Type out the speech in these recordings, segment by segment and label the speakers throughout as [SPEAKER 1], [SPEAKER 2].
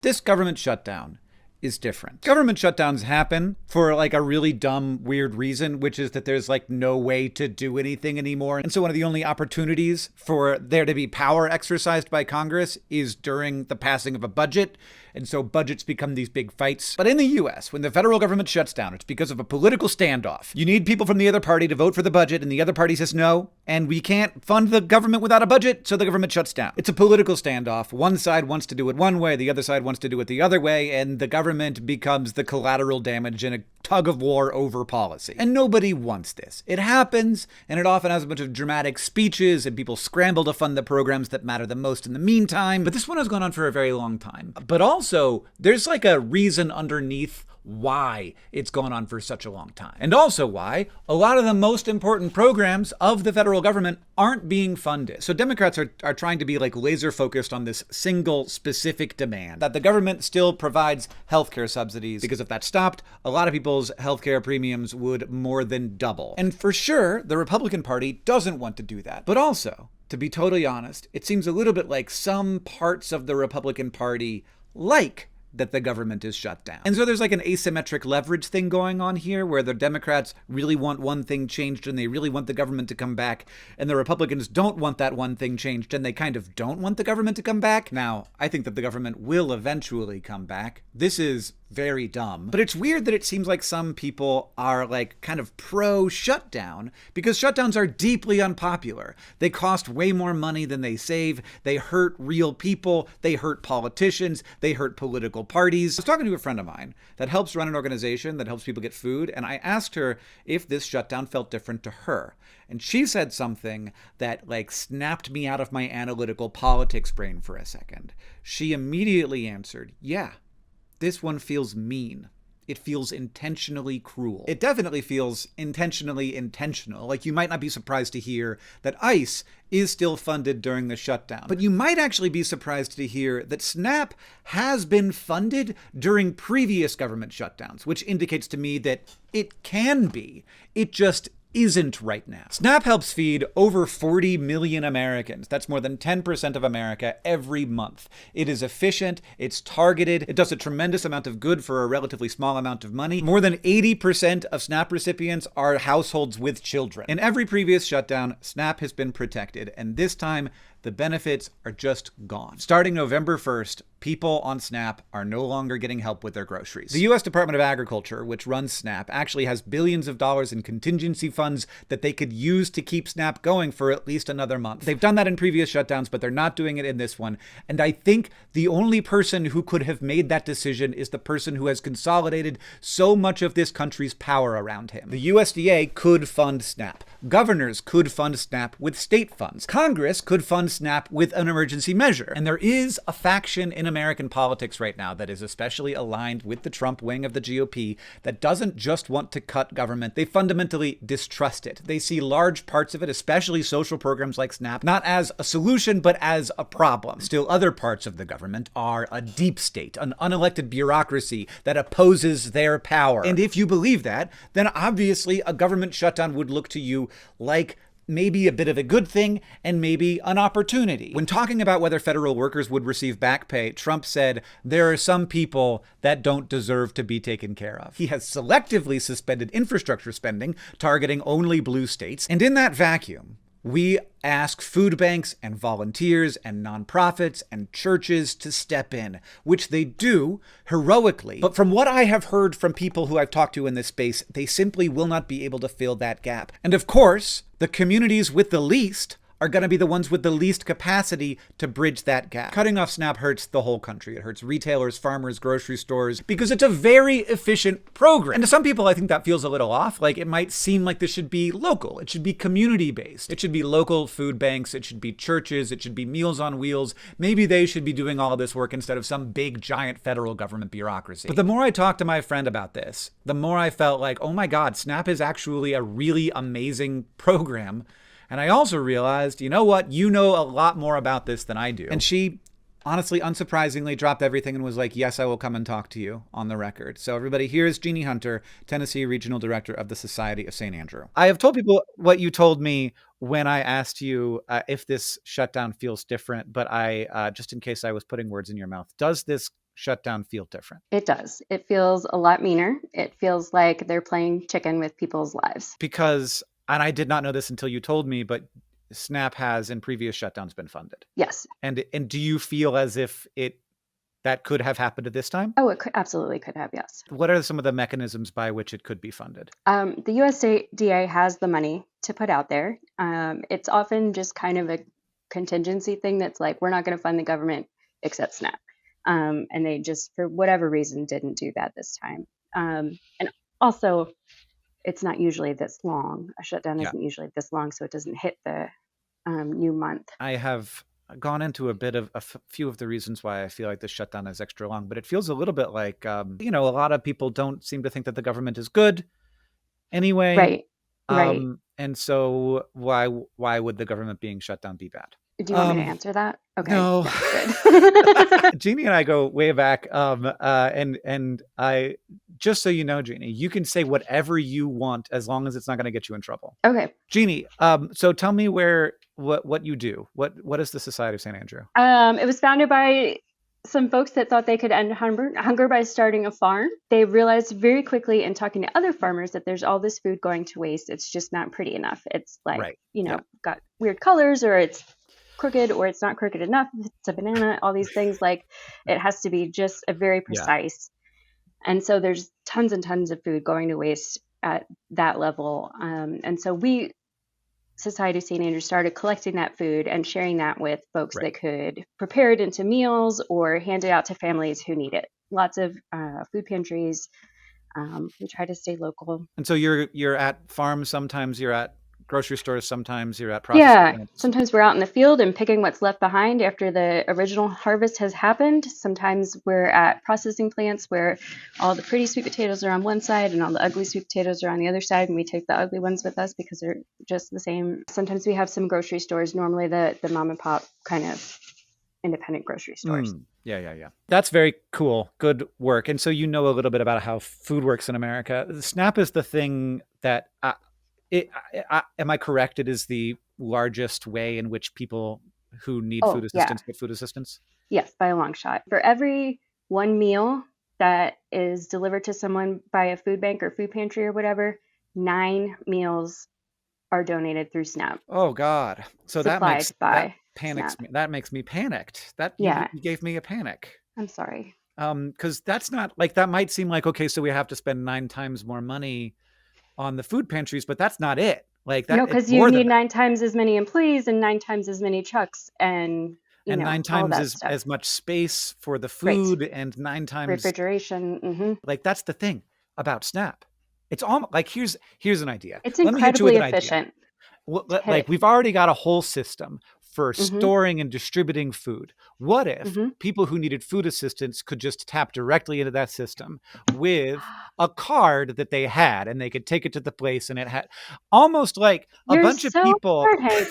[SPEAKER 1] This government shutdown is different. Government shutdowns happen for like a really dumb, weird reason, which is that there's like no way to do anything anymore. And so one of the only opportunities for there to be power exercised by Congress is during the passing of a budget. And so budgets become these big fights. But in the US, when the federal government shuts down, it's because of a political standoff. You need people from the other party to vote for the budget, and the other party says no, and we can't fund the government without a budget, so the government shuts down. It's a political standoff. One side wants to do it one way, the other side wants to do it the other way, and the government becomes the collateral damage in a tug of war over policy. And nobody wants this. It happens, and it often has a bunch of dramatic speeches, and people scramble to fund the programs that matter the most in the meantime. But this one has gone on for a very long time. But also, there's like a reason underneath why it's gone on for such a long time. And also why a lot of the most important programs of the federal government aren't being funded. So Democrats are trying to be like laser focused on this single specific demand that the government still provides healthcare subsidies, because if that stopped, a lot of people's healthcare premiums would more than double. And for sure, the Republican Party doesn't want to do that. But also, to be totally honest, it seems a little bit like some parts of the Republican Party like that the government is shut down. And so there's like an asymmetric leverage thing going on here where the Democrats really want one thing changed and they really want the government to come back, and the Republicans don't want that one thing changed and they kind of don't want the government to come back. Now, I think that the government will eventually come back. This is very dumb. But it's weird that it seems like some people are like kind of pro shutdown, because shutdowns are deeply unpopular. They cost way more money than they save. They hurt real people. They hurt politicians. They hurt political parties. I was talking to a friend of mine that helps run an organization that helps people get food, and I asked her if this shutdown felt different to her. And she said something that like snapped me out of my analytical politics brain for a second. She immediately answered, yeah, this one feels mean. It feels intentionally cruel. It definitely feels intentionally intentional. Like, you might not be surprised to hear that ICE is still funded during the shutdown. But you might actually be surprised to hear that SNAP has been funded during previous government shutdowns, which indicates to me that it can be. It just isn't right now. SNAP helps feed over 40 million Americans. That's more than 10% of America every month. It is efficient, it's targeted, it does a tremendous amount of good for a relatively small amount of money. More than 80% of SNAP recipients are households with children. In every previous shutdown, SNAP has been protected, and this time, the benefits are just gone. Starting November 1st, people on SNAP are no longer getting help with their groceries. The U.S. Department of Agriculture, which runs SNAP, actually has billions of dollars in contingency funds that they could use to keep SNAP going for at least another month. They've done that in previous shutdowns, but they're not doing it in this one. And I think the only person who could have made that decision is the person who has consolidated so much of this country's power around him. The USDA could fund SNAP. Governors could fund SNAP with state funds. Congress could fund SNAP with an emergency measure. And there is a faction in American politics right now that is especially aligned with the Trump wing of the GOP that doesn't just want to cut government. They fundamentally distrust it. They see large parts of it, especially social programs like SNAP, not as a solution, but as a problem. Still, other parts of the government are a deep state, an unelected bureaucracy that opposes their power. And if you believe that, then obviously a government shutdown would look to you like maybe a bit of a good thing and maybe an opportunity. When talking about whether federal workers would receive back pay, Trump said there are some people that don't deserve to be taken care of. He has selectively suspended infrastructure spending, targeting only blue states. And in that vacuum, we ask food banks and volunteers and nonprofits and churches to step in, which they do heroically. But from what I have heard from people who I've talked to in this space, they simply will not be able to fill that gap. And of course, the communities with the least are going to be the ones with the least capacity to bridge that gap. Cutting off SNAP hurts the whole country. It hurts retailers, farmers, grocery stores, because it's a very efficient program. And to some people, I think that feels a little off. Like, it might seem like this should be local. It should be community-based. It should be local food banks. It should be churches. It should be Meals on Wheels. Maybe they should be doing all of this work instead of some big, giant federal government bureaucracy. But the more I talked to my friend about this, the more I felt like, oh my God, SNAP is actually a really amazing program. And I also realized, you know what? You know a lot more about this than I do. And she, honestly, unsurprisingly, dropped everything and was like, yes, I will come and talk to you on the record. So everybody, here's Jeannie Hunter, Tennessee Regional Director of the Society of St. Andrew. I have told people what you told me when I asked you if this shutdown feels different, but I, just in case I was putting words in your mouth, does this Shutdown feel different?
[SPEAKER 2] It does. It feels a lot meaner. It feels like they're playing chicken with people's lives.
[SPEAKER 1] Because, and I did not know this until you told me, but SNAP has in previous shutdowns been funded.
[SPEAKER 2] Yes.
[SPEAKER 1] And do you feel as if it that could have happened at this time?
[SPEAKER 2] Oh, it could, absolutely could have, yes.
[SPEAKER 1] What are some of the mechanisms by which it could be funded?
[SPEAKER 2] The USDA has the money to put out there. It's often just kind of a contingency thing that's like, we're not going to fund the government except SNAP. And they just, for whatever reason, didn't do that this time. And also, it's not usually this long. A shutdown
[SPEAKER 1] Yeah.
[SPEAKER 2] isn't usually this long, so it doesn't hit the new month.
[SPEAKER 1] I have gone into a bit of few of the reasons why I feel like this shutdown is extra long, but it feels a little bit like, a lot of people don't seem to think that the government is good anyway.
[SPEAKER 2] Right, right.
[SPEAKER 1] And so why would the government being shut down be bad?
[SPEAKER 2] Do you want me to answer that? Okay,
[SPEAKER 1] No.
[SPEAKER 2] yeah, good.
[SPEAKER 1] Jeannie and I go way back. And I, just so you know, Jeannie, you can say whatever you want as long as it's not going to get you in trouble.
[SPEAKER 2] Okay.
[SPEAKER 1] Jeannie, so tell me what you do. What is the Society of St. Andrew?
[SPEAKER 2] It was founded by some folks that thought they could end hunger by starting a farm. They realized very quickly in talking to other farmers that there's all this food going to waste. It's just not pretty enough. It's like,
[SPEAKER 1] Right. Yep.
[SPEAKER 2] got weird colors, or it's crooked, or it's not crooked enough. It's a banana, all these things. Like, it has to be just a very
[SPEAKER 1] Yeah.
[SPEAKER 2] precise. And so there's tons and tons of food going to waste at that level. And so we, Society of St. Andrew, started collecting that food and sharing that with folks
[SPEAKER 1] Right.
[SPEAKER 2] that could prepare it into meals or hand it out to families who need it. Lots of food pantries. We try to stay local.
[SPEAKER 1] And so you're at farms sometimes, you're at grocery stores sometimes, you're at processing
[SPEAKER 2] Yeah,
[SPEAKER 1] plants.
[SPEAKER 2] sometimes we're out in the field and picking what's left behind after the original harvest has happened. Sometimes we're at processing plants where all the pretty sweet potatoes are on one side and all the ugly sweet potatoes are on the other side, and we take the ugly ones with us because they're just the same. Sometimes we have some grocery stores, normally the mom and pop kind of independent grocery stores.
[SPEAKER 1] Yeah. That's very cool. Good work. And so you know a little bit about how food works in America. SNAP is the thing that, am I correct? It is the largest way in which people who need food
[SPEAKER 2] Oh, yeah.
[SPEAKER 1] assistance get food assistance.
[SPEAKER 2] Yes, by a long shot. For every one meal that is delivered to someone by a food bank or food pantry or whatever, 9 meals are donated through SNAP,
[SPEAKER 1] Oh God. So
[SPEAKER 2] supplied
[SPEAKER 1] that
[SPEAKER 2] by
[SPEAKER 1] panics
[SPEAKER 2] SNAP.
[SPEAKER 1] me. That makes me panicked. That
[SPEAKER 2] Yeah,
[SPEAKER 1] you gave me a panic.
[SPEAKER 2] I'm sorry.
[SPEAKER 1] Because that's not like, that might seem like, okay, so we have to spend 9 times more money on the food pantries, but that's not it. Like that,
[SPEAKER 2] No,
[SPEAKER 1] it's
[SPEAKER 2] because you
[SPEAKER 1] more than
[SPEAKER 2] need
[SPEAKER 1] that.
[SPEAKER 2] 9 times as many employees and 9 times as many trucks and,
[SPEAKER 1] And nine
[SPEAKER 2] all
[SPEAKER 1] times
[SPEAKER 2] that stuff.
[SPEAKER 1] as much space for the
[SPEAKER 2] Right.
[SPEAKER 1] food, and 9 times,
[SPEAKER 2] Refrigeration.
[SPEAKER 1] like, that's the thing about Snap. It's almost like, here's an idea.
[SPEAKER 2] It's
[SPEAKER 1] Let me hit you with
[SPEAKER 2] incredibly
[SPEAKER 1] an idea.
[SPEAKER 2] efficient. Hit
[SPEAKER 1] Like,
[SPEAKER 2] it.
[SPEAKER 1] we've already got a whole system for
[SPEAKER 2] Mm-hmm.
[SPEAKER 1] storing and distributing food. What if
[SPEAKER 2] Mm-hmm.
[SPEAKER 1] people who needed food assistance could just tap directly into that system with a card that they had, and they could take it to the place, and it had almost like a
[SPEAKER 2] You're
[SPEAKER 1] bunch of
[SPEAKER 2] so
[SPEAKER 1] people
[SPEAKER 2] smart, Hank.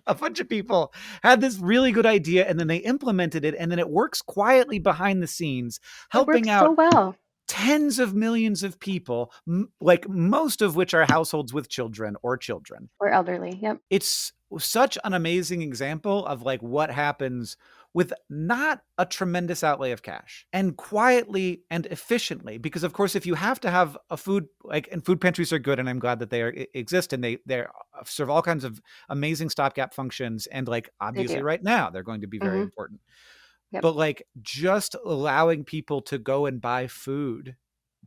[SPEAKER 1] a bunch of people had this really good idea, and then they implemented it, and then it works quietly behind the scenes,
[SPEAKER 2] It
[SPEAKER 1] helping
[SPEAKER 2] works so
[SPEAKER 1] out
[SPEAKER 2] well.
[SPEAKER 1] tens of millions of people, like most of which are households with children or children.
[SPEAKER 2] We're elderly. Yep.
[SPEAKER 1] It's such an amazing example of like what happens with not a tremendous outlay of cash, and quietly and efficiently. Because of course, if you have to have a food, like, and food pantries are good, and I'm glad that exist, and they serve all kinds of amazing stopgap functions, and like,
[SPEAKER 2] They
[SPEAKER 1] obviously
[SPEAKER 2] do.
[SPEAKER 1] right now they're going to be very
[SPEAKER 2] Mm-hmm.
[SPEAKER 1] important.
[SPEAKER 2] Yep.
[SPEAKER 1] But like, just allowing people to go and buy food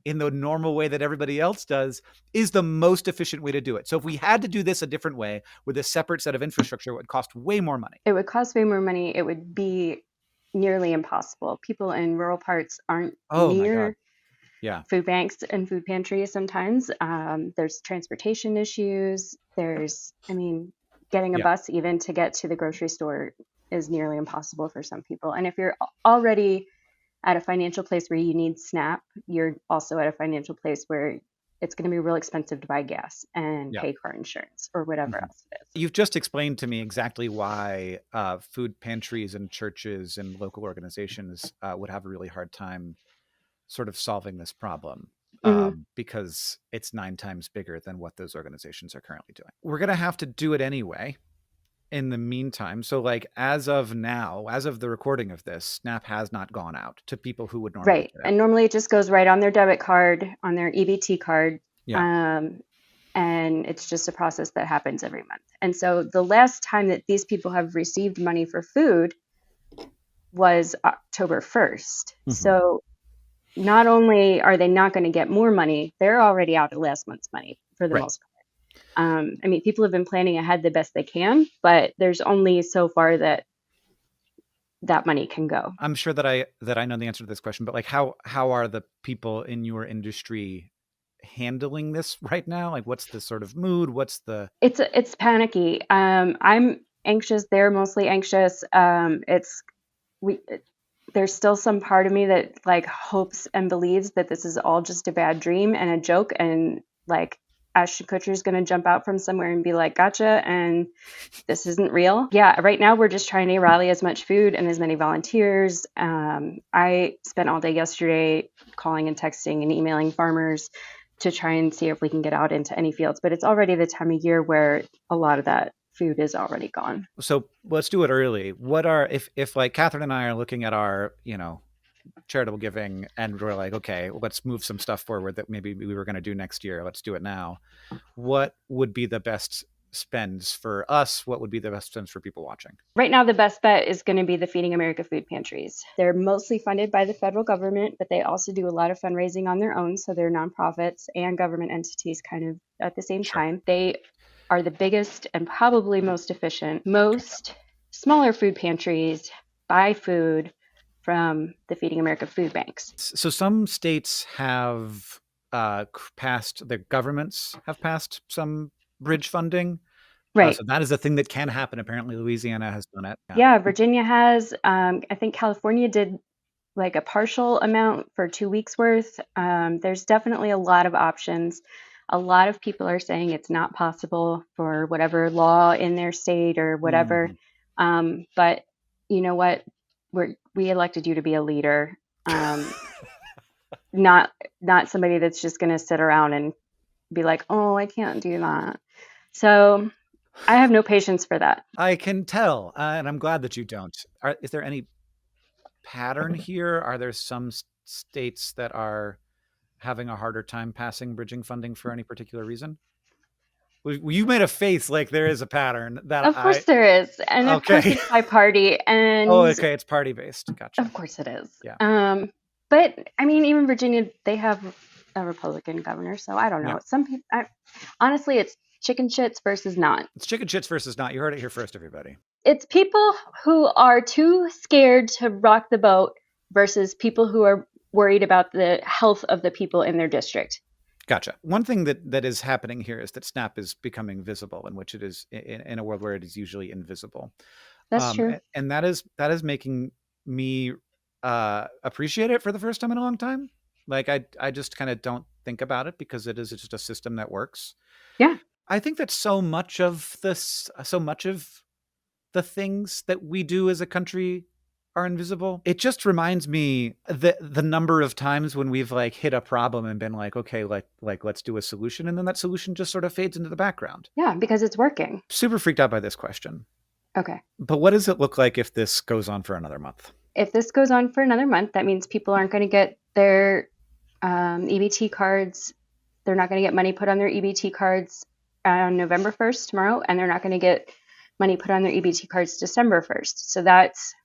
[SPEAKER 1] in the normal way that everybody else does is the most efficient way to do it. So if we had to do this a different way with a separate set of infrastructure, it would cost way more money.
[SPEAKER 2] It would cost way more money. It would be nearly impossible. People in rural parts aren't
[SPEAKER 1] Oh my God.
[SPEAKER 2] near
[SPEAKER 1] Yeah.
[SPEAKER 2] food banks and food pantries sometimes. There's transportation issues. Getting a
[SPEAKER 1] Yeah.
[SPEAKER 2] bus even to get to the grocery store is nearly impossible for some people. And if you're already at a financial place where you need SNAP, you're also at a financial place where it's going to be real expensive to buy gas and
[SPEAKER 1] Yeah.
[SPEAKER 2] pay car insurance or whatever
[SPEAKER 1] Mhm.
[SPEAKER 2] else it is.
[SPEAKER 1] You've just explained to me exactly why food pantries and churches and local organizations would have a really hard time sort of solving this problem,
[SPEAKER 2] Mm-hmm.
[SPEAKER 1] because it's 9 times bigger than what those organizations are currently doing. We're going to have to do it anyway. in the meantime. So like as of now, as of the recording of this, SNAP has not gone out to people who would normally
[SPEAKER 2] Right.
[SPEAKER 1] get
[SPEAKER 2] And
[SPEAKER 1] out.
[SPEAKER 2] normally it just goes right on their debit card, on their EBT card.
[SPEAKER 1] Yeah.
[SPEAKER 2] Um, and it's just a process that happens every month. And so the last time that these people have received money for food was October 1st. So not only are they not going to get more money, they're already out of last month's money for the
[SPEAKER 1] Right.
[SPEAKER 2] most part. I mean, people have been planning ahead the best they can, but there's only so far that money can go.
[SPEAKER 1] I'm sure that I know the answer to this question, but like how are the people in your industry handling this right now? Like what's the sort of mood? What's the
[SPEAKER 2] It's panicky. I'm anxious. They're mostly anxious. We there's still some part of me that like hopes and believes that this is all just a bad dream and a joke, and like Ashton Kutcher's going to jump out from somewhere and be like, gotcha, and this isn't real. Yeah, right now we're just trying to rally as much food and as many volunteers. I spent all day yesterday calling and texting and emailing farmers to try and see if we can get out into any fields, but it's already the time of year where a lot of that food is already gone.
[SPEAKER 1] So let's do it early. What are if like Catherine and I are looking at our, charitable giving and we're like, okay, let's move some stuff forward that maybe we were going to do next year. Let's do it now. What would be the best spends for us? What would be the best spends for people watching?
[SPEAKER 2] Right now, the best bet is going to be the Feeding America food pantries. They're mostly funded by the federal government, but they also do a lot of fundraising on their own. So they're nonprofits and government entities kind of at the same time. They are the biggest and probably most efficient. Most smaller food pantries buy food from the Feeding America food banks.
[SPEAKER 1] So some states have passed, their governments have passed some bridge funding.
[SPEAKER 2] Right.
[SPEAKER 1] So that is a thing that can happen. Apparently Louisiana has done it.
[SPEAKER 2] Yeah, Virginia has. I think California did like a partial amount for 2 weeks worth. There's definitely a lot of options. A lot of people are saying it's not possible for whatever law in their state or whatever. But you know what? We elected you to be a leader, not somebody that's just going to sit around and be like, oh, I can't do that. So I have no patience for that.
[SPEAKER 1] I can tell, and I'm glad that you don't. Is there any pattern here? Are there some states that are having a harder time passing bridging funding for any particular reason? Well, you made a face like there is a pattern.
[SPEAKER 2] Of course there is. And of course it's by party. And
[SPEAKER 1] okay, it's party based. Gotcha.
[SPEAKER 2] Of course it is.
[SPEAKER 1] Yeah.
[SPEAKER 2] But I mean, even Virginia, they have a Republican governor, so I don't know. Yeah. Some people, honestly, it's chicken shits versus not.
[SPEAKER 1] It's chicken shits versus not. You heard it here first, everybody.
[SPEAKER 2] It's people who are too scared to rock the boat versus people who are worried about the health of the people in their district.
[SPEAKER 1] Gotcha. One thing that is happening here is that SNAP is becoming visible, in which it is in a world where it is usually invisible.
[SPEAKER 2] That's true.
[SPEAKER 1] And that is making me appreciate it for the first time in a long time. Like I just kind of don't think about it because it's just a system that works.
[SPEAKER 2] Yeah.
[SPEAKER 1] I think that so much of the things that we do as a country are invisible. It just reminds me the number of times when we've like hit a problem and been like, okay, like let's do a solution, and then that solution just sort of fades into the background.
[SPEAKER 2] Yeah, because it's working.
[SPEAKER 1] Super freaked out by this question.
[SPEAKER 2] Okay.
[SPEAKER 1] But what does it look like if this goes on for another month?
[SPEAKER 2] If this goes on for another month, that means people aren't going to get their EBT cards. They're not going to get money put on their EBT cards on November 1st, tomorrow, and they're not going to get money put on their EBT cards December 1st. So that's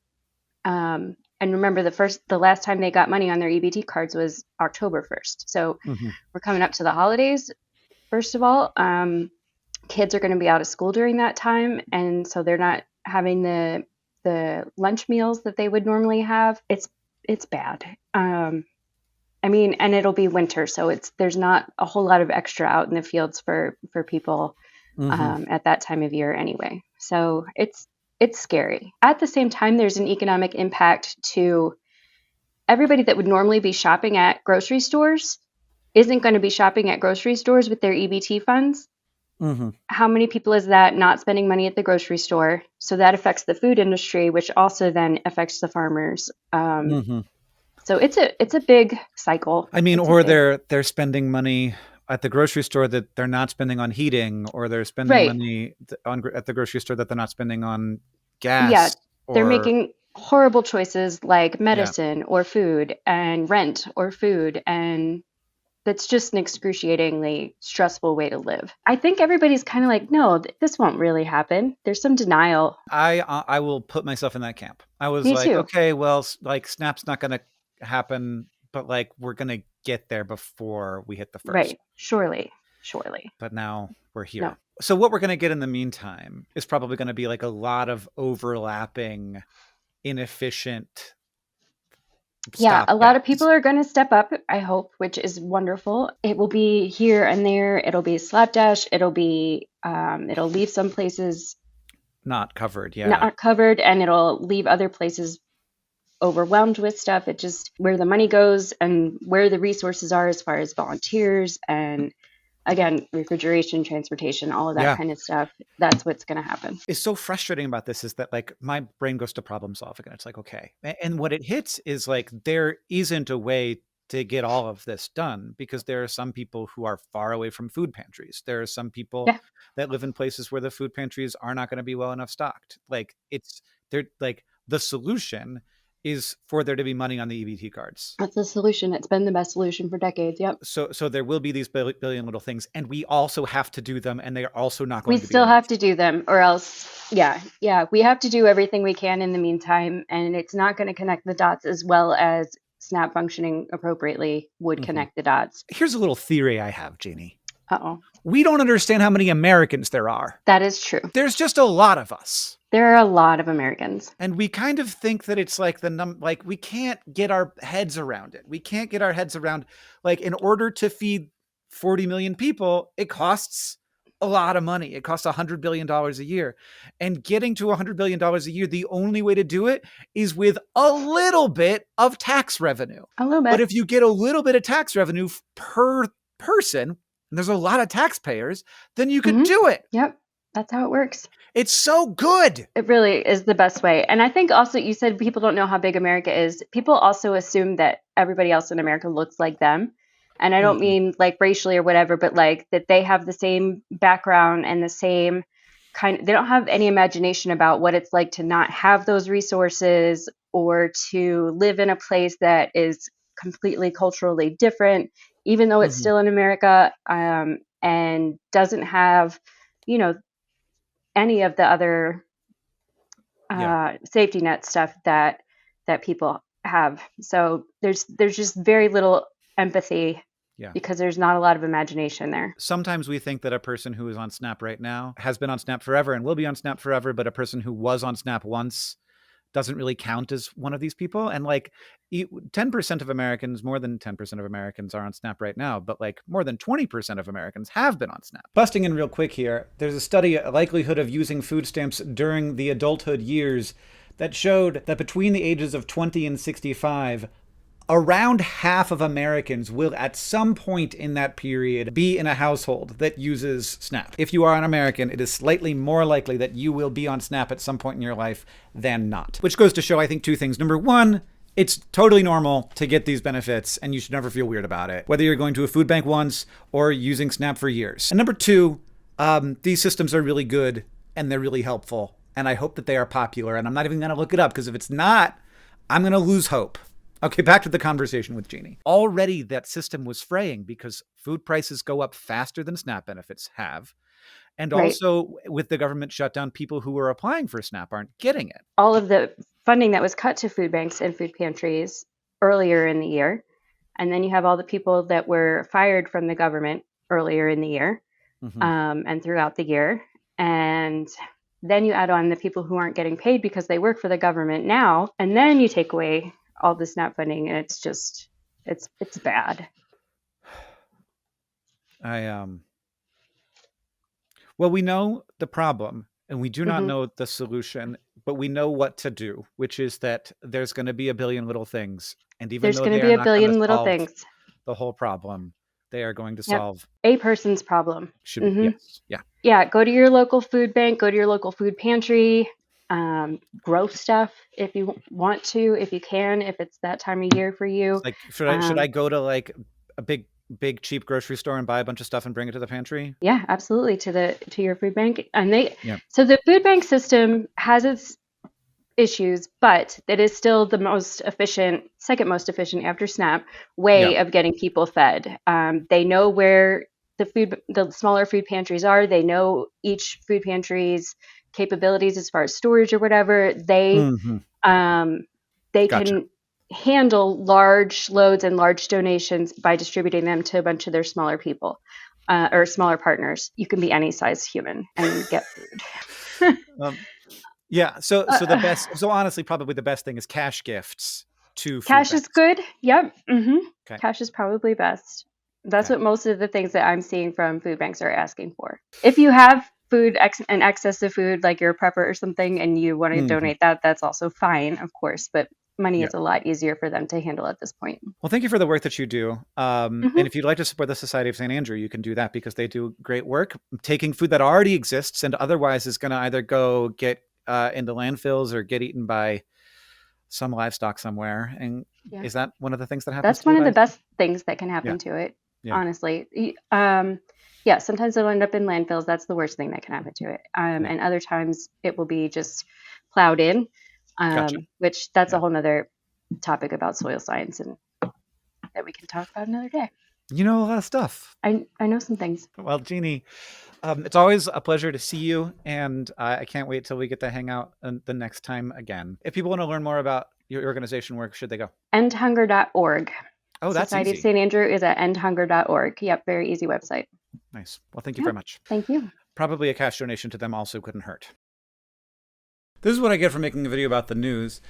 [SPEAKER 2] and remember the last time they got money on their EBT cards was October 1st. So we're coming up to the holidays. First of all, kids are going to be out of school during that time, and so they're not having the lunch meals that they would normally have. It's bad. I mean, and it'll be winter, so there's not a whole lot of extra out in the fields for people at that time of year anyway. So it's scary. At the same time, there's an economic impact to everybody that would normally be shopping at grocery stores isn't going to be shopping at grocery stores with their EBT funds. How many people is that not spending money at the grocery store? So that affects the food industry, which also then affects the farmers. So it's a big cycle.
[SPEAKER 1] I mean, or they're spending money at the grocery store that they're not spending on heating, or they're spending
[SPEAKER 2] Right.
[SPEAKER 1] money at the grocery store that they're not spending on
[SPEAKER 2] Yeah,
[SPEAKER 1] gas
[SPEAKER 2] they're
[SPEAKER 1] or
[SPEAKER 2] making horrible choices like
[SPEAKER 1] yeah.
[SPEAKER 2] medicine or food and rent or food, and that's just an excruciatingly stressful way to live. I think everybody's kind of like, no, this won't really happen. There's some denial.
[SPEAKER 1] I will put myself in that camp. I was
[SPEAKER 2] Me
[SPEAKER 1] like,
[SPEAKER 2] too.
[SPEAKER 1] okay, well, like Snap's not going to happen, but like we're going to get there before we hit the first.
[SPEAKER 2] Right. Surely. Surely.
[SPEAKER 1] But now we're
[SPEAKER 2] No.
[SPEAKER 1] here. So what we're going to get in the meantime is probably going to be like a lot of overlapping, inefficient
[SPEAKER 2] Yeah, a lot of
[SPEAKER 1] stopgaps.
[SPEAKER 2] people are going to step up, I hope, which is wonderful. It will be here and there. It'll be slapdash. It'll leave some places
[SPEAKER 1] Not covered, yeah.
[SPEAKER 2] not covered, and it'll leave other places overwhelmed with stuff. It just where the money goes and where the resources are as far as volunteers and again, refrigeration, transportation, all of that
[SPEAKER 1] Yeah.
[SPEAKER 2] kind of stuff. That's what's going to happen.
[SPEAKER 1] It's so frustrating about this is that like my brain goes to problem solving and it's like, okay. And what it hits is like there isn't a way to get all of this done because there are some people who are far away from food pantries. There are some people
[SPEAKER 2] Yeah,
[SPEAKER 1] that live in places where the food pantries are not going to be well enough stocked. Like it's they're like the solution is for there to be money on the EBT cards.
[SPEAKER 2] that's the solution. It's been the best solution for decades. Yep.
[SPEAKER 1] So there will be these billion little things and we also have to do them and they are also not
[SPEAKER 2] We
[SPEAKER 1] going to be
[SPEAKER 2] still
[SPEAKER 1] enough.
[SPEAKER 2] have to do them, or else, yeah, we have to do everything we can in the meantime, and it's not going to connect the dots as well as Snap functioning appropriately would
[SPEAKER 1] Mhm.
[SPEAKER 2] connect the dots.
[SPEAKER 1] Here's a little theory I have, Jeannie.
[SPEAKER 2] Uh-oh.
[SPEAKER 1] We don't understand how many Americans there are.
[SPEAKER 2] That is true.
[SPEAKER 1] There's just a lot of us.
[SPEAKER 2] There are a lot of Americans.
[SPEAKER 1] And we kind of think that it's like like we can't get our heads around it. We can't get our heads around like in order to feed 40 million people, it costs a lot of money. It costs $100 billion a year. And getting to $100 billion a year, the only way to do it is with a little bit of tax revenue.
[SPEAKER 2] A little
[SPEAKER 1] But
[SPEAKER 2] bit.
[SPEAKER 1] if you get a little bit of tax revenue per person, and there's a lot of taxpayers, then you can do it.
[SPEAKER 2] Yep. That's how it works.
[SPEAKER 1] It's so good.
[SPEAKER 2] It really is the best way. And I think also you said people don't know how big America is. People also assume that everybody else in America looks like them. And I don't mean like racially or whatever, but like that they have the same background and the same they don't have any imagination about what it's like to not have those resources or to live in a place that is completely culturally different, even though it's still in America, and doesn't have, you know, any of the other safety net stuff that people have. So there's just very little empathy because there's not a lot of imagination there.
[SPEAKER 1] Sometimes we think that a person who is on Snap right now has been on Snap forever and will be on Snap forever, but a person who was on Snap once doesn't really count as one of these people. And like 10% of Americans, more than 10% of Americans are on Snap right now, but like more than 20% of Americans have been on Snap. Busting in real quick here, there's a study, a likelihood of using food stamps during the adulthood years that showed that between the ages of 20 and 65, around half of Americans will at some point in that period be in a household that uses Snap. If you are an American, it is slightly more likely that you will be on Snap at some point in your life than not. Which goes to show, I think, two things. Number one, it's totally normal to get these benefits and you should never feel weird about it, whether you're going to a food bank once or using Snap for years. And number two, these systems are really good and they're really helpful. And I hope that they are popular. And I'm not even going to look it up because if it's not, I'm going to lose hope. Okay, back to the conversation with Jeannie. Already that system was fraying because food prices go up faster than SNAP benefits have. And also with the government shutdown, people who were applying for SNAP aren't getting it.
[SPEAKER 2] All of the funding that was cut to food banks and food pantries earlier in the year. And then you have all the people that were fired from the government earlier in the year and throughout the year. And then you add on the people who aren't getting paid because they work for the government now. And then you take away all the SNAP funding, and it's just it's bad.
[SPEAKER 1] Well, we know the problem and we do not know the solution, but we know what to do, which is that there's going to be a billion little things, and even
[SPEAKER 2] there's
[SPEAKER 1] though
[SPEAKER 2] going
[SPEAKER 1] they
[SPEAKER 2] to be
[SPEAKER 1] are
[SPEAKER 2] a
[SPEAKER 1] not going
[SPEAKER 2] billion
[SPEAKER 1] to
[SPEAKER 2] little
[SPEAKER 1] solve
[SPEAKER 2] things,
[SPEAKER 1] the whole problem, they are going to solve
[SPEAKER 2] a person's problem.
[SPEAKER 1] Yes,
[SPEAKER 2] yeah. Go to your local food bank, go to your local food pantry. Grow stuff if you want to, if you can, if it's that time of year for you.
[SPEAKER 1] Like, should I go to like a big big cheap grocery store and buy a bunch of stuff and bring it to the pantry?
[SPEAKER 2] Yeah, absolutely. To your food bank. And
[SPEAKER 1] Yeah.
[SPEAKER 2] so the food bank system has its issues, but it is still the most efficient, second most efficient after SNAP
[SPEAKER 1] Yeah.
[SPEAKER 2] way of getting people fed. They know where the smaller food pantries are. They know each food pantry's capabilities as far as storage or whatever.
[SPEAKER 1] Hmm.
[SPEAKER 2] Um, they
[SPEAKER 1] Gotcha.
[SPEAKER 2] can handle large loads and large donations by distributing them to a bunch of their smaller people or smaller partners. You can be any size human and get food.
[SPEAKER 1] Um, yeah. So the
[SPEAKER 2] uh,
[SPEAKER 1] best. So honestly, probably the best thing is cash gifts to food
[SPEAKER 2] Cash is
[SPEAKER 1] banks.
[SPEAKER 2] good. Yep.
[SPEAKER 1] Okay.
[SPEAKER 2] Cash is probably best. That's
[SPEAKER 1] Okay.
[SPEAKER 2] what most of the things that I'm seeing from food banks are asking for. If you have an excess of food, like you're a prepper or something, and you want to
[SPEAKER 1] Hmm.
[SPEAKER 2] donate that, that's also fine, of course. But money
[SPEAKER 1] Yeah.
[SPEAKER 2] is a lot easier for them to handle at this point.
[SPEAKER 1] Well, thank you for the work that you do. And
[SPEAKER 2] Hmm.
[SPEAKER 1] if you'd like to support the Society of St. Andrew, you can do that because they do great work taking food that already exists and otherwise is going to either go get into landfills or get eaten by some livestock somewhere. And
[SPEAKER 2] Yeah.
[SPEAKER 1] is that one of the things that happens
[SPEAKER 2] That's
[SPEAKER 1] to
[SPEAKER 2] one
[SPEAKER 1] you
[SPEAKER 2] of the
[SPEAKER 1] guys?
[SPEAKER 2] best things that can
[SPEAKER 1] Yeah.
[SPEAKER 2] happen to it,
[SPEAKER 1] Yeah.
[SPEAKER 2] honestly. Yeah, sometimes it'll end up in landfills. That's the worst thing that can happen to it.
[SPEAKER 1] Yeah.
[SPEAKER 2] And other times it will be just plowed in,
[SPEAKER 1] Gotcha.
[SPEAKER 2] which that's
[SPEAKER 1] Yeah.
[SPEAKER 2] a whole nother topic about soil science and that we can talk about another day.
[SPEAKER 1] You know a lot of stuff.
[SPEAKER 2] I know some things.
[SPEAKER 1] Well, Jeannie, it's always a pleasure to see you, and I can't wait till we get to hang out the next time again. If people want to learn more about your organization, where should they go?
[SPEAKER 2] Endhunger.org.
[SPEAKER 1] Oh, that's
[SPEAKER 2] Society of
[SPEAKER 1] easy.
[SPEAKER 2] St. Andrew is at endhunger.org. Yep, very easy website.
[SPEAKER 1] Nice. Well, thank you
[SPEAKER 2] Yep,
[SPEAKER 1] very much.
[SPEAKER 2] thank you.
[SPEAKER 1] Probably a cash donation to them also couldn't hurt. This is what I get for making a video about the news.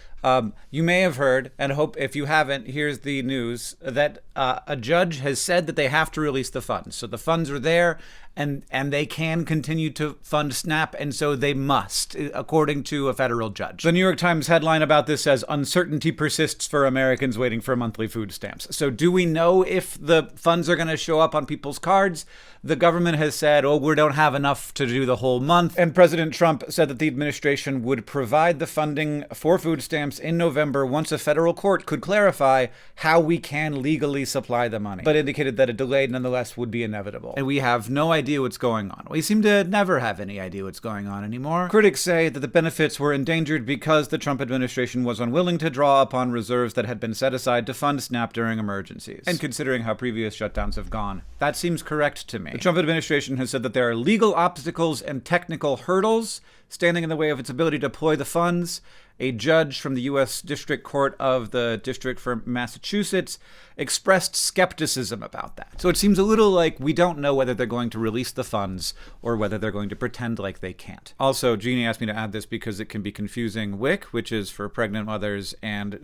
[SPEAKER 1] You may have heard, and hope if you haven't, here's the news, that a judge has said that they have to release the funds. So the funds are there, and they can continue to fund SNAP, and so they must, according to a federal judge. The New York Times headline about this says, "Uncertainty persists for Americans waiting for monthly food stamps." So do we know if the funds are going to show up on people's cards? The government has said, oh, we don't have enough to do the whole month. And President Trump said that the administration would provide the funding for food stamps in November once a federal court could clarify how we can legally supply the money, but indicated that a delay nonetheless would be inevitable. And we have no idea what's going on. We seem to never have any idea what's going on anymore. Critics say that the benefits were endangered because the Trump administration was unwilling to draw upon reserves that had been set aside to fund SNAP during emergencies. And considering how previous shutdowns have gone, that seems correct to me. The Trump administration has said that there are legal obstacles and technical hurdles standing in the way of its ability to deploy the funds. A judge from the U.S. District Court of the District for Massachusetts expressed skepticism about that. So it seems a little like we don't know whether they're going to release the funds or whether they're going to pretend like they can't. Also, Jeannie asked me to add this because it can be confusing. WIC, which is for pregnant mothers and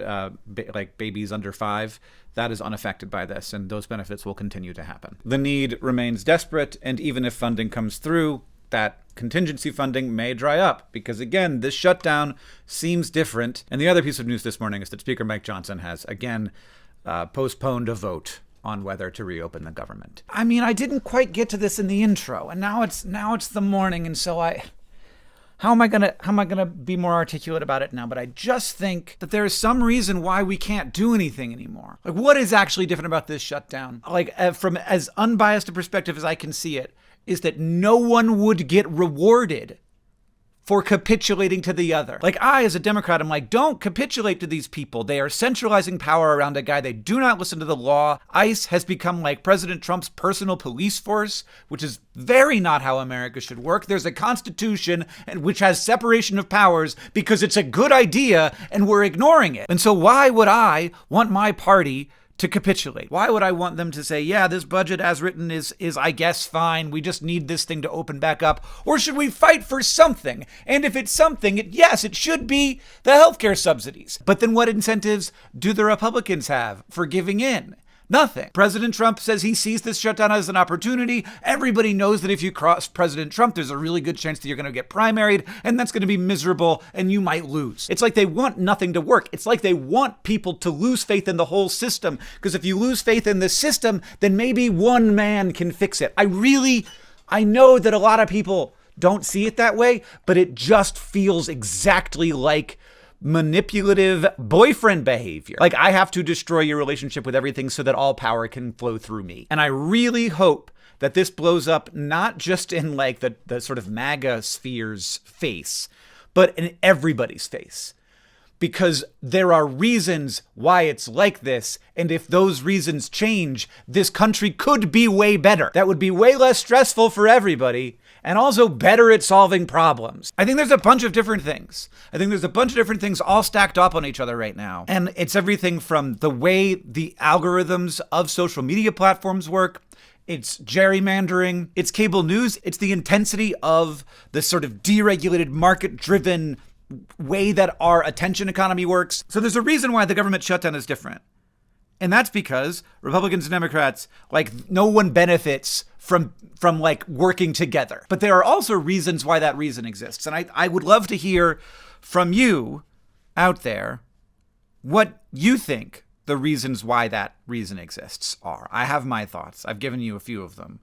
[SPEAKER 1] like babies under 5, that is unaffected by this, and those benefits will continue to happen. The need remains desperate, and even if funding comes through, that contingency funding may dry up because, again, this shutdown seems different. And the other piece of news this morning is that Speaker Mike Johnson has, again, postponed a vote on whether to reopen the government. I mean, I didn't quite get to this in the intro, and now it's the morning, and so how am I gonna be more articulate about it now? But I just think that there is some reason why we can't do anything anymore. Like, what is actually different about this shutdown? Like, from as unbiased a perspective as I can see it, is that no one would get rewarded for capitulating to the other. Like, I, as a Democrat, I'm like, don't capitulate to these people. They are centralizing power around a guy. They do not listen to the law. ICE has become like President Trump's personal police force, which is very not how America should work. There's a constitution which has separation of powers because it's a good idea and we're ignoring it. And so why would I want my party to capitulate? Why would I want them to say, yeah, this budget as written is I guess fine. We just need this thing to open back up. Or should we fight for something? And if it's something, yes, it should be the healthcare subsidies. But then what incentives do the Republicans have for giving in? Nothing. President Trump says he sees this shutdown as an opportunity. Everybody knows that if you cross President Trump, there's a really good chance that you're going to get primaried, and that's going to be miserable, and you might lose. It's like they want nothing to work. It's like they want people to lose faith in the whole system, because if you lose faith in the system, then maybe one man can fix it. I know that a lot of people don't see it that way, but it just feels exactly like manipulative boyfriend behavior. Like, I have to destroy your relationship with everything so that all power can flow through me. And I really hope that this blows up not just in like the sort of MAGA sphere's face, but in everybody's face. Because there are reasons why it's like this, and if those reasons change, this country could be way better. That would be way less stressful for everybody, and also better at solving problems. I think there's a bunch of different things. I think there's a bunch of different things all stacked up on each other right now. And it's everything from the way the algorithms of social media platforms work, it's gerrymandering, it's cable news, it's the intensity of the sort of deregulated, market-driven way that our attention economy works. So there's a reason why the government shutdown is different. And that's because Republicans and Democrats, like, no one benefits from like working together. But there are also reasons why that reason exists. And I would love to hear from you out there what you think the reasons why that reason exists are. I have my thoughts. I've given you a few of them.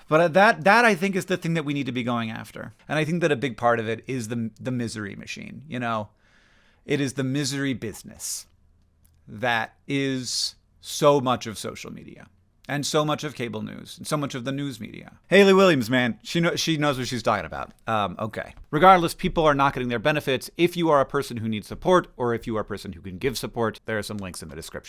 [SPEAKER 1] But that I think is the thing that we need to be going after. And I think that a big part of it is the misery machine. You know, it is the misery business that is so much of social media and so much of cable news and so much of the news media. Haley Williams, man, she knows what she's talking about. Okay. Regardless, people are not getting their benefits. If you are a person who needs support, or if you are a person who can give support, there are some links in the description.